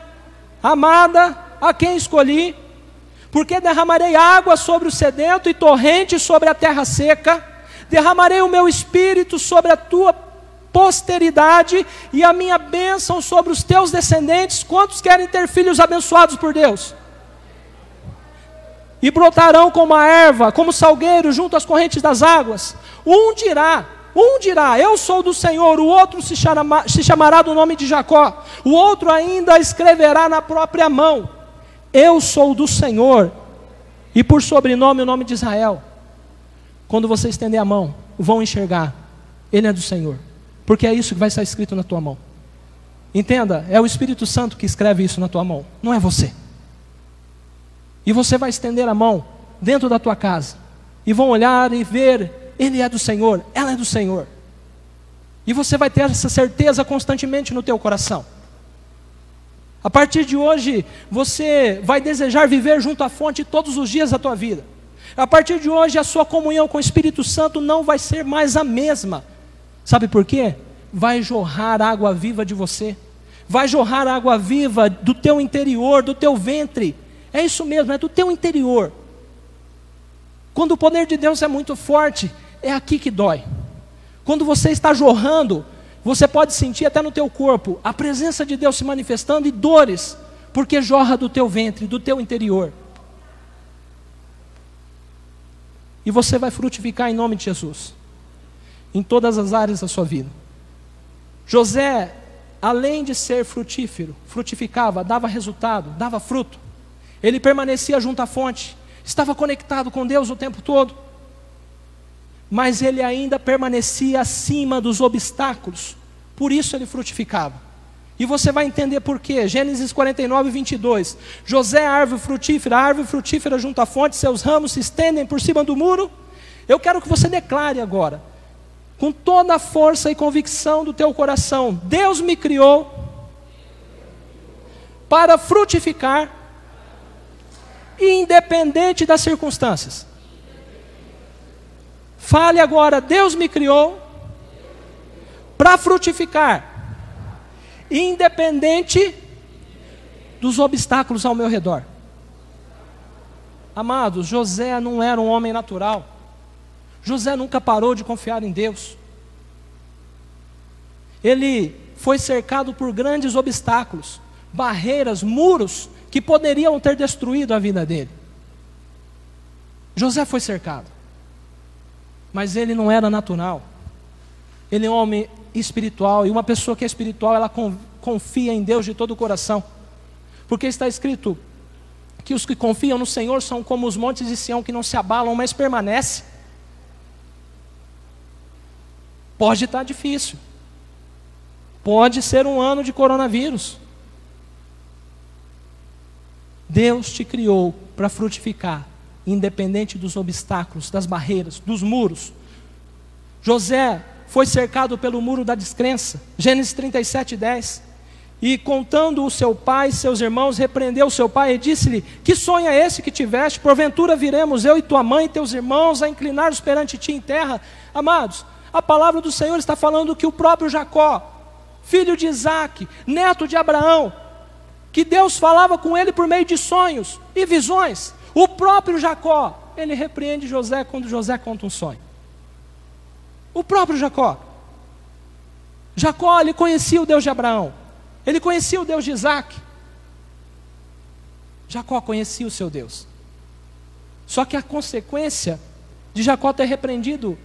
amada, a quem escolhi, porque derramarei água sobre o sedento e torrente sobre a terra seca, derramarei o meu espírito sobre a tua posteridade e a minha bênção sobre os teus descendentes. Quantos querem ter filhos abençoados por Deus? E brotarão como a erva, como salgueiro junto às correntes das águas. Um dirá, eu sou do Senhor, o outro se chamará do nome de Jacó, o outro ainda escreverá na própria mão, eu sou do Senhor, e por sobrenome o nome de Israel. Quando você estender a mão, vão enxergar, ele é do Senhor, porque é isso que vai estar escrito na tua mão. Entenda, é o Espírito Santo que escreve isso na tua mão, não é você. E você vai estender a mão dentro da tua casa, e vão olhar e ver, ele é do Senhor, ela é do Senhor. E você vai ter essa certeza constantemente no teu coração. A partir de hoje, você vai desejar viver junto à fonte todos os dias da tua vida. A partir de hoje, a sua comunhão com o Espírito Santo não vai ser mais a mesma. Sabe por quê? Vai jorrar água viva de você. Vai jorrar água viva do teu interior, do teu ventre. É isso mesmo, é do teu interior. Quando o poder de Deus é muito forte, é aqui que dói. Quando você está jorrando, você pode sentir até no teu corpo a presença de Deus se manifestando e dores, porque jorra do teu ventre, do teu interior. E você vai frutificar em nome de Jesus, em todas as áreas da sua vida. José, além de ser frutífero, frutificava, dava resultado, dava fruto. Ele permanecia junto à fonte, estava conectado com Deus o tempo todo. Mas ele ainda permanecia acima dos obstáculos, por isso ele frutificava. E você vai entender por quê. Gênesis 49, 22. José, a árvore frutífera junto à fonte, seus ramos se estendem por cima do muro. Eu quero que você declare agora, com toda a força e convicção do teu coração: Deus me criou para frutificar, independente das circunstâncias. Fale agora: Deus me criou para frutificar, independente dos obstáculos ao meu redor. Amados, José não era um homem natural. José nunca parou de confiar em Deus. Ele foi cercado por grandes obstáculos, barreiras, muros que poderiam ter destruído a vida dele. José foi cercado, mas ele não era natural. Ele é um homem espiritual, e uma pessoa que é espiritual, ela confia em Deus de todo o coração, porque está escrito que os que confiam no Senhor são como os montes de Sião, que não se abalam, mas permanecem. Pode estar difícil, pode ser um ano de coronavírus. Deus te criou para frutificar, independente dos obstáculos, das barreiras, dos muros. José foi cercado pelo muro da descrença, Gênesis 37, 10. E contando o seu pai e seus irmãos, repreendeu o seu pai e disse-lhe: que sonho é esse que tiveste? Porventura viremos eu e tua mãe e teus irmãos a inclinar-nos perante ti em terra? Amados, A palavra do Senhor está falando que o próprio Jacó, filho de Isaac, neto de Abraão, que Deus falava com ele por meio de sonhos e visões, o próprio Jacó, ele repreende José quando José conta um sonho. O próprio Jacó. Jacó, ele conhecia o Deus de Abraão, ele conhecia o Deus de Isaac. Jacó conhecia o seu Deus. Só que a consequência de Jacó ter repreendido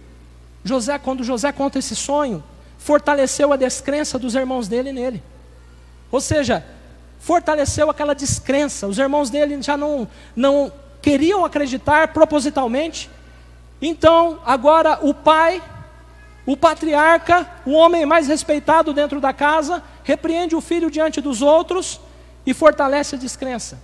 José, quando José conta esse sonho, fortaleceu a descrença dos irmãos dele nele. Ou seja, fortaleceu aquela descrença. Os irmãos dele já não queriam acreditar propositalmente. Então, agora o pai, o patriarca, o homem mais respeitado dentro da casa, repreende o filho diante dos outros e fortalece a descrença.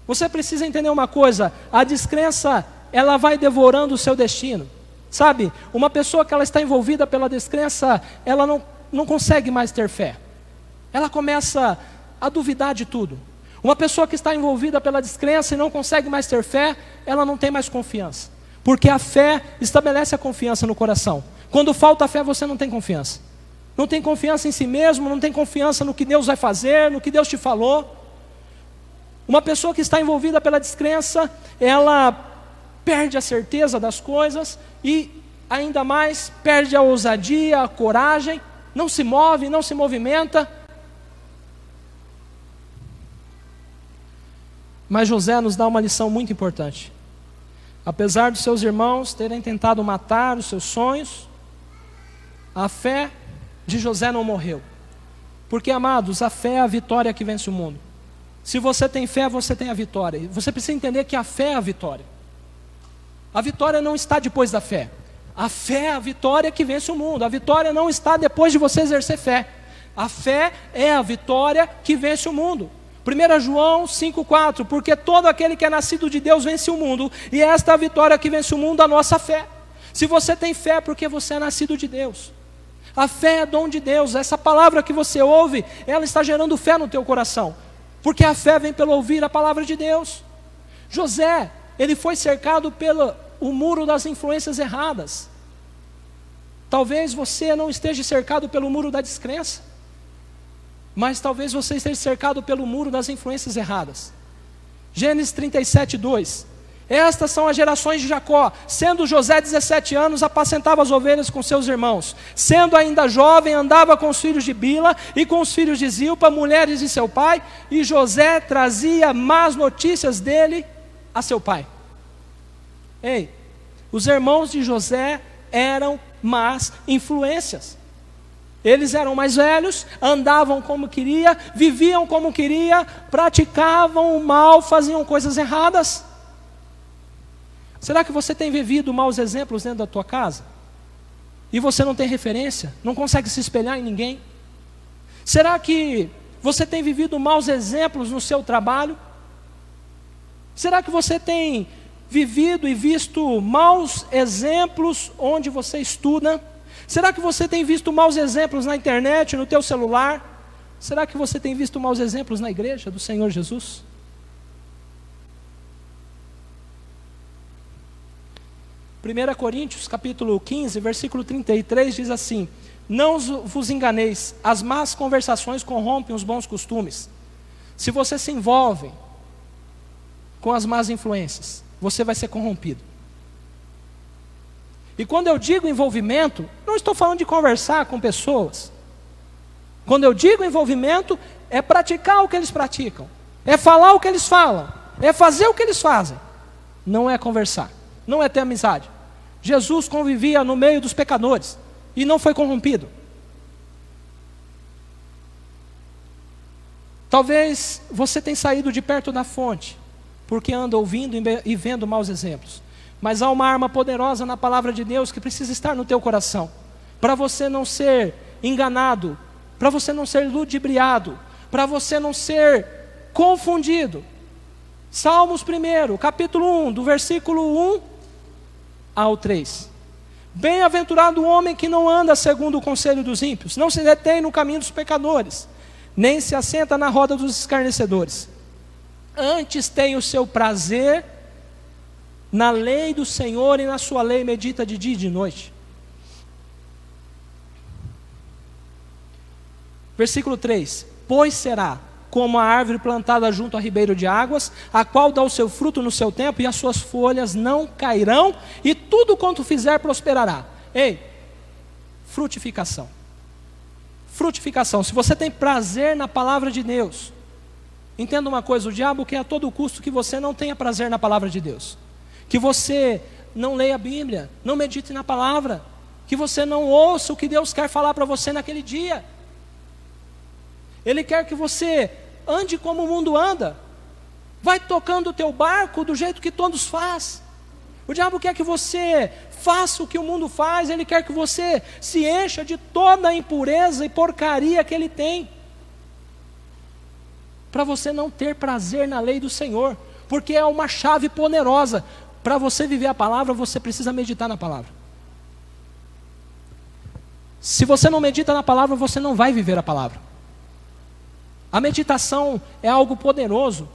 Você precisa entender uma coisa: a descrença, ela vai devorando o seu destino. Sabe, uma pessoa que ela está envolvida pela descrença, ela não consegue mais ter fé. Ela começa a duvidar de tudo. Uma pessoa que está envolvida pela descrença e não consegue mais ter fé, ela não tem mais confiança. Porque a fé estabelece a confiança no coração. Quando falta a fé, você não tem confiança. Não tem confiança em si mesmo, não tem confiança no que Deus vai fazer, no que Deus te falou. Uma pessoa que está envolvida pela descrença, ela perde a certeza das coisas e ainda mais perde a ousadia, a coragem, não se move, não se movimenta. Mas José nos dá uma lição muito importante. Apesar dos seus irmãos terem tentado matar os seus sonhos, a fé de José não morreu. Porque, amados, a fé é a vitória que vence o mundo. Se você tem fé, você tem a vitória. Você precisa entender que a fé é a vitória. A vitória não está depois da fé. A fé é a vitória que vence o mundo. A vitória não está depois de você exercer fé. A fé é a vitória que vence o mundo. 1 João 5,4: porque todo aquele que é nascido de Deus vence o mundo, e esta é a vitória que vence o mundo, a nossa fé. Se você tem fé, é porque você é nascido de Deus. A fé é dom de Deus. Essa palavra que você ouve, ela está gerando fé no teu coração, porque a fé vem pelo ouvir a palavra de Deus. José, ele foi cercado pelo muro das influências erradas. Talvez você não esteja cercado pelo muro da descrença, mas talvez você esteja cercado pelo muro das influências erradas. Gênesis 37:2: estas são as gerações de Jacó. Sendo José 17 anos, apacentava as ovelhas com seus irmãos. Sendo ainda jovem, andava com os filhos de Bila e com os filhos de Zilpa, mulheres de seu pai, e José trazia más notícias dele a seu pai. Ei, os irmãos de José eram más influências. Eles eram mais velhos, andavam como queria, viviam como queria, praticavam o mal, faziam coisas erradas. Será que você tem vivido maus exemplos dentro da tua casa? E você não tem referência? Não consegue se espelhar em ninguém? Será que você tem vivido maus exemplos no seu trabalho? Será que você tem vivido e visto maus exemplos onde você estuda? Será que você tem visto maus exemplos na internet, no teu celular? Será que você tem visto maus exemplos na igreja do Senhor Jesus? Primeira Coríntios capítulo 15, versículo 33 diz assim: não vos enganeis, as más conversações corrompem os bons costumes. Se você se envolve com as más influências, você vai ser corrompido. E quando eu digo envolvimento, não estou falando de conversar com pessoas. Quando eu digo envolvimento, é praticar o que eles praticam, é falar o que eles falam, é fazer o que eles fazem. Não é conversar, não é ter amizade. Jesus convivia no meio dos pecadores e não foi corrompido. Talvez você tenha saído de perto da fonte, porque anda ouvindo e vendo maus exemplos. Mas há uma arma poderosa na palavra de Deus que precisa estar no teu coração, para você não ser enganado, para você não ser ludibriado, para você não ser confundido. Salmos 1, capítulo 1, do versículo 1 ao 3. Bem-aventurado o homem que não anda segundo o conselho dos ímpios, não se detém no caminho dos pecadores, nem se assenta na roda dos escarnecedores. Antes tem o seu prazer Na lei do Senhor e na sua lei medita de dia e de noite. Versículo 3: Pois será como a árvore plantada junto a ribeiro de águas, a qual dá o seu fruto no seu tempo, e as suas folhas não cairão, e tudo quanto fizer prosperará. Ei, frutificação. Frutificação. Se você tem prazer na palavra de Deus, entenda uma coisa: o diabo quer a todo custo que você não tenha prazer na palavra de Deus, que você não leia a Bíblia, não medite na palavra, que você não ouça o que Deus quer falar para você naquele dia. Ele quer que você ande como o mundo anda, vai tocando o teu barco do jeito que todos fazem. O diabo quer que você faça o que o mundo faz, ele quer que você se encha de toda a impureza e porcaria que ele tem, para você não ter prazer na lei do Senhor, porque é uma chave poderosa. Para você viver a palavra, você precisa meditar na palavra. Se você não medita na palavra, você não vai viver a palavra. A meditação é algo poderoso,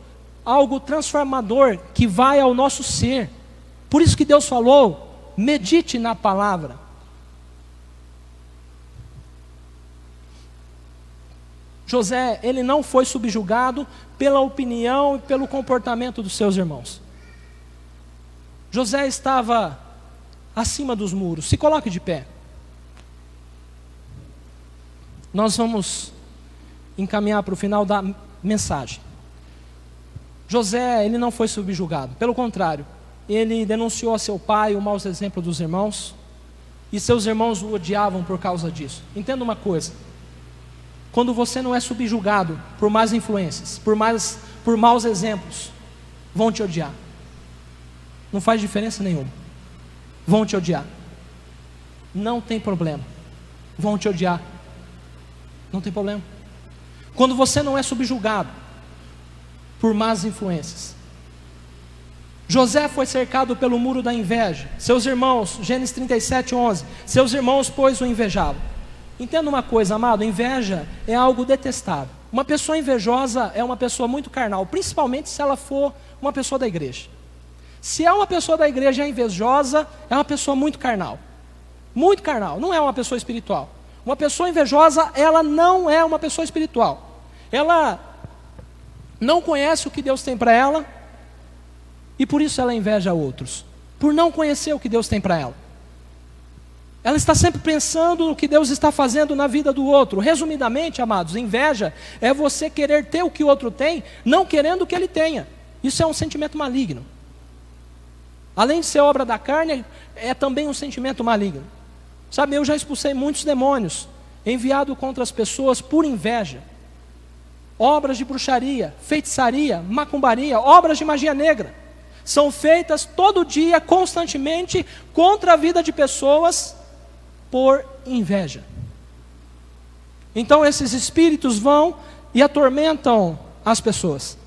algo transformador, que vai ao nosso ser. Por isso que Deus falou: medite na palavra. José, ele não foi subjugado pela opinião e pelo comportamento dos seus irmãos. José estava acima dos muros. Se coloque de pé. Nós vamos encaminhar para o final da mensagem. José, ele não foi subjugado, pelo contrário, ele denunciou a seu pai o mau exemplo dos irmãos, e seus irmãos o odiavam por causa disso. Entenda uma coisa: quando você não é subjugado por más influências, por maus exemplos, vão te odiar. Não faz diferença nenhuma. Vão te odiar. Não tem problema. Vão te odiar. Não tem problema. Quando você não é subjugado por más influências. José foi cercado pelo muro da inveja. Seus irmãos, Gênesis 37:11, seus irmãos, pois, o invejavam. Entenda uma coisa, amado: inveja é algo detestável. Uma pessoa invejosa é uma pessoa muito carnal, principalmente se ela for uma pessoa da igreja. Se é uma pessoa da igreja e é invejosa, é uma pessoa muito carnal. Muito carnal, não é uma pessoa espiritual. Uma pessoa invejosa, ela não é uma pessoa espiritual. Ela não conhece o que Deus tem para ela, e por isso ela inveja outros, por não conhecer o que Deus tem para ela. Ela está sempre pensando no que Deus está fazendo na vida do outro. Resumidamente, amados, inveja é você querer ter o que o outro tem, não querendo que ele tenha. Isso é um sentimento maligno. Além de ser obra da carne, é também um sentimento maligno. Sabe, eu já expulsei muitos demônios enviado contra as pessoas por inveja. Obras de bruxaria, feitiçaria, macumbaria, obras de magia negra são feitas todo dia, constantemente, contra a vida de pessoas por inveja. Então esses espíritos vão e atormentam as pessoas.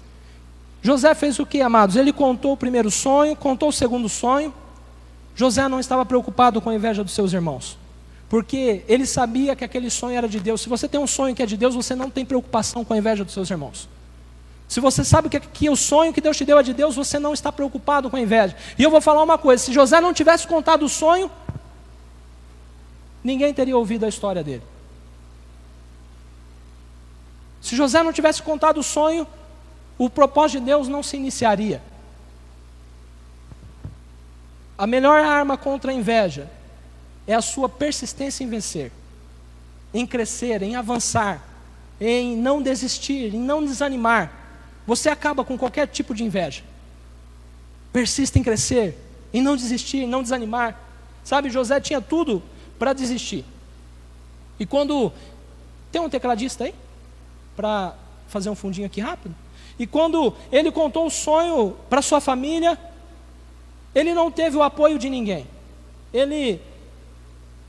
José fez o que, amados? Ele contou o primeiro sonho, contou o segundo sonho. José não estava preocupado com a inveja dos seus irmãos, porque ele sabia que aquele sonho era de Deus. Se você tem um sonho que é de Deus, você não tem preocupação com a inveja dos seus irmãos. Se você sabe que o sonho que Deus te deu é de Deus, você não está preocupado com a inveja. E eu vou falar uma coisa: se José não tivesse contado o sonho, ninguém teria ouvido a história dele. Se José não tivesse contado o sonho, o propósito de Deus não se iniciaria. A melhor arma contra a inveja é a sua persistência em vencer, em crescer, em avançar, em não desistir, em não desanimar. Você acaba com qualquer tipo de inveja. Persista em crescer, em não desistir, em não desanimar. Sabe, José tinha tudo para desistir. E quando... Tem um tecladista aí? Para fazer um fundinho aqui rápido? E quando ele contou o sonho para sua família, ele não teve o apoio de ninguém.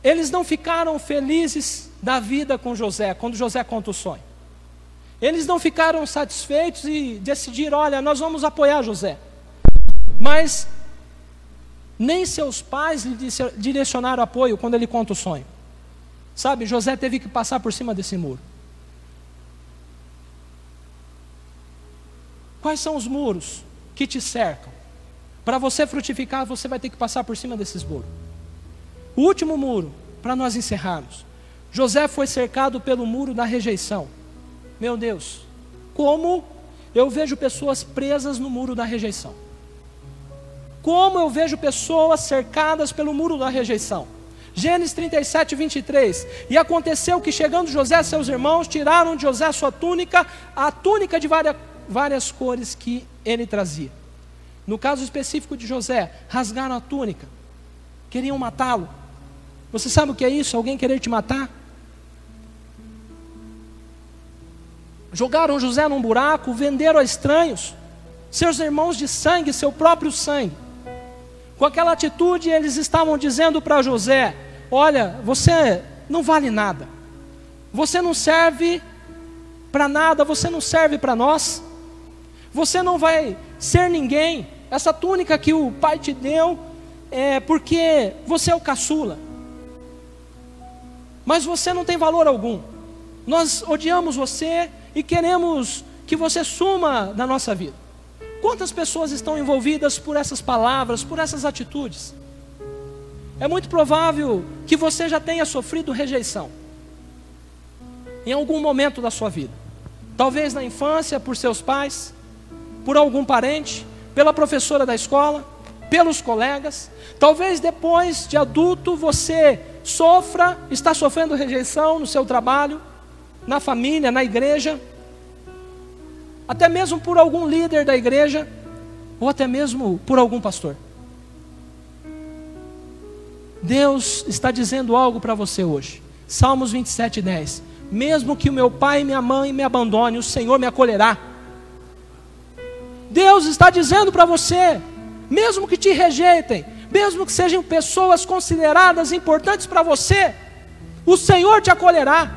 Eles não ficaram felizes da vida com José, quando José conta o sonho. Eles não ficaram satisfeitos e decidiram: olha, nós vamos apoiar José. Mas nem seus pais lhe direcionaram apoio quando ele conta o sonho. Sabe, José teve que passar por cima desse muro. Quais são os muros que te cercam Para você frutificar, você vai ter que passar por cima desses muros. O último muro, para nós encerrarmos. José foi cercado pelo muro da rejeição. Meu Deus, como eu vejo pessoas presas no muro da rejeição. Como eu vejo pessoas cercadas pelo muro da rejeição. Gênesis 37, 23. E aconteceu que, chegando José a seus irmãos, tiraram de José a sua túnica, a túnica de várias cores que ele trazia. No caso específico de José, rasgaram a túnica, queriam matá-lo. Você sabe o que é isso? Alguém querer te matar? Jogaram José num buraco, venderam a estranhos, seus irmãos de sangue, seu próprio sangue. Com aquela atitude, eles estavam dizendo para José: olha, você não vale nada, você não serve para nada, você não serve para nós, você não vai ser ninguém. Essa túnica que o pai te deu é porque você é o caçula, mas você não tem valor algum. Nós odiamos você e queremos que você suma da nossa vida. Quantas pessoas estão envolvidas por essas palavras, por essas atitudes? É muito provável que você já tenha sofrido rejeição em algum momento da sua vida. Talvez na infância, por seus pais, por algum parente, pela professora da escola, pelos colegas. Talvez depois de adulto você está sofrendo rejeição no seu trabalho, na família, na igreja, até mesmo por algum líder da igreja, ou até mesmo por algum pastor. Deus está dizendo algo para você hoje. Salmos 27, 10. Mesmo que o meu pai e minha mãe me abandone, o Senhor me acolherá. Deus está dizendo para você, mesmo que te rejeitem, mesmo que sejam pessoas consideradas importantes para você, o Senhor te acolherá.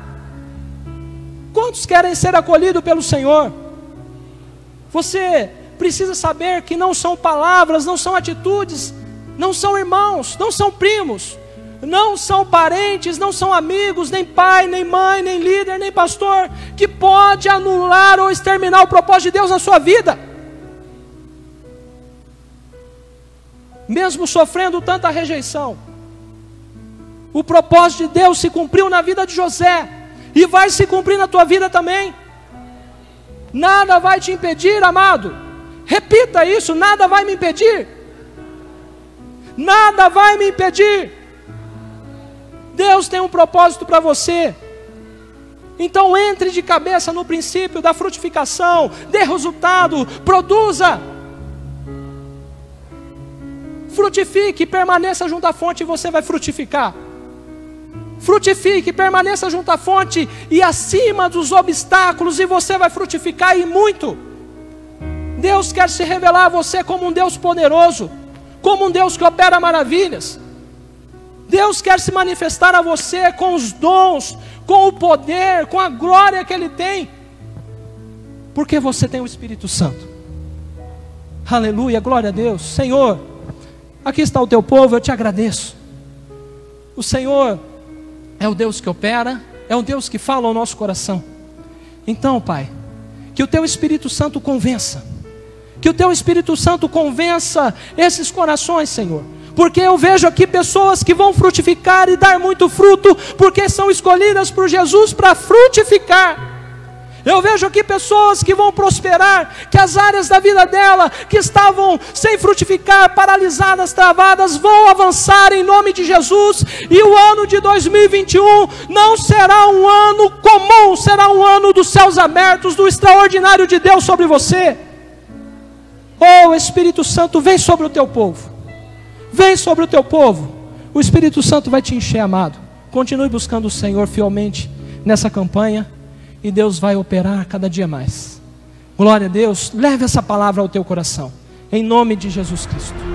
Quantos querem ser acolhidos pelo Senhor? Você precisa saber que não são palavras, não são atitudes, não são irmãos, não são primos, não são parentes, não são amigos, nem pai, nem mãe, nem líder, nem pastor, que pode anular ou exterminar o propósito de Deus na sua vida. Mesmo sofrendo tanta rejeição, o propósito de Deus se cumpriu na vida de José, e vai se cumprir na tua vida também. Nada vai te impedir, amado. Repita isso: nada vai me impedir. Nada vai me impedir. Deus tem um propósito para você. Então entre de cabeça no princípio da frutificação, dê resultado, produza. Frutifique, permaneça junto à fonte e você vai frutificar. Frutifique, permaneça junto à fonte e acima dos obstáculos, e você vai frutificar e muito. Deus quer se revelar a você como um Deus poderoso, como um Deus que opera maravilhas. Deus quer se manifestar a você com os dons, com o poder, com a glória que Ele tem, porque você tem o Espírito Santo. Aleluia, glória a Deus. Senhor, aqui está o teu povo, eu te agradeço. O Senhor é o Deus que opera, é o Deus que fala ao nosso coração. Então, Pai, que o teu Espírito Santo convença, que o teu Espírito Santo convença esses corações, Senhor, porque eu vejo aqui pessoas que vão frutificar e dar muito fruto, porque são escolhidas por Jesus para frutificar. Eu vejo aqui pessoas que vão prosperar, que as áreas da vida dela que estavam sem frutificar, paralisadas, travadas, vão avançar em nome de Jesus. E o ano de 2021 não será um ano comum, será um ano dos céus abertos, do extraordinário de Deus sobre você. Oh, Espírito Santo, vem sobre o teu povo. Vem sobre o teu povo. O Espírito Santo vai te encher, amado. Continue buscando o Senhor fielmente nessa campanha, e Deus vai operar cada dia mais. Glória a Deus. Leve essa palavra ao teu coração, em nome de Jesus Cristo.